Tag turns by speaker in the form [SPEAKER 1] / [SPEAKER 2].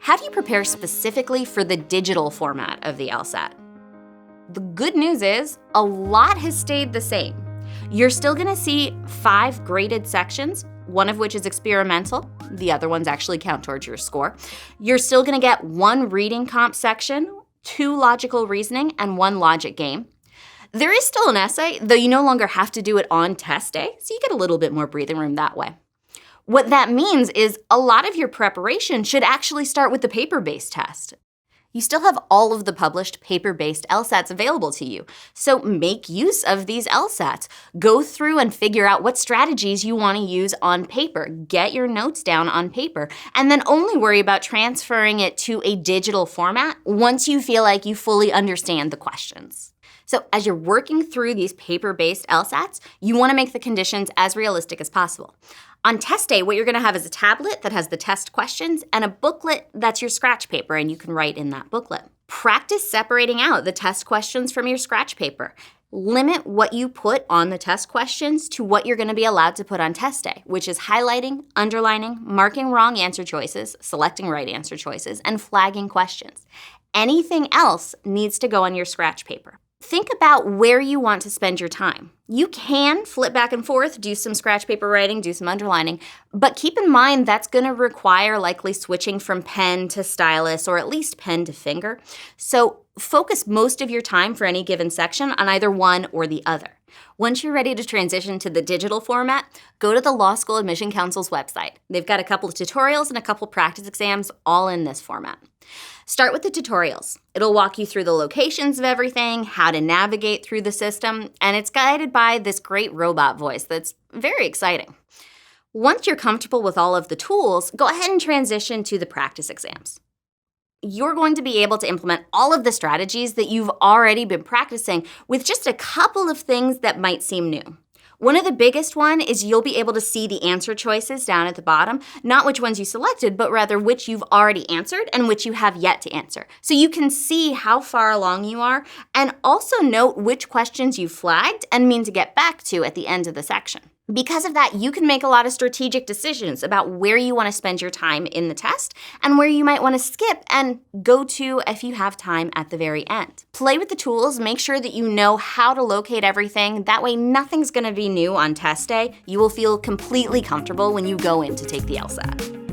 [SPEAKER 1] how do you prepare specifically for the digital format of the LSAT? The good news is a lot has stayed the same. You're still gonna see 5 graded sections, one of which is experimental, the other ones actually count towards your score. You're still gonna get 1 reading comp section, 2 logical reasoning, and 1 logic game. There is still an essay, though you no longer have to do it on test day, so you get a little bit more breathing room that way. What that means is a lot of your preparation should actually start with the paper-based test. You still have all of the published paper-based LSATs available to you, so make use of these LSATs. Go through and figure out what strategies you want to use on paper. Get your notes down on paper, and then only worry about transferring it to a digital format once you feel like you fully understand the questions. So as you're working through these paper-based LSATs, you want to make the conditions as realistic as possible. On test day, what you're going to have is a tablet that has the test questions and a booklet that's your scratch paper, and you can write in that booklet. Practice separating out the test questions from your scratch paper. Limit what you put on the test questions to what you're going to be allowed to put on test day, which is highlighting, underlining, marking wrong answer choices, selecting right answer choices, and flagging questions. Anything else needs to go on your scratch paper. Think about where you want to spend your time. You can flip back and forth, do some scratch paper writing, do some underlining, but keep in mind that's going to require likely switching from pen to stylus or at least pen to finger. So focus most of your time for any given section on either one or the other. Once you're ready to transition to the digital format, go to the Law School Admission Council's website. They've got a couple of tutorials and a couple practice exams all in this format. Start with the tutorials. It'll walk you through the locations of everything, how to navigate through the system, and it's guided by this great robot voice that's very exciting. Once you're comfortable with all of the tools, go ahead and transition to the practice exams. You're going to be able to implement all of the strategies that you've already been practicing with just a couple of things that might seem new. One of the biggest one is you'll be able to see the answer choices down at the bottom, not which ones you selected, but rather which you've already answered and which you have yet to answer. So you can see how far along you are and also note which questions you flagged and mean to get back to at the end of the section. Because of that, you can make a lot of strategic decisions about where you want to spend your time in the test and where you might want to skip and go to if you have time at the very end. Play with the tools, make sure that you know how to locate everything. That way, nothing's going to be new on test day. You will feel completely comfortable when you go in to take the LSAT.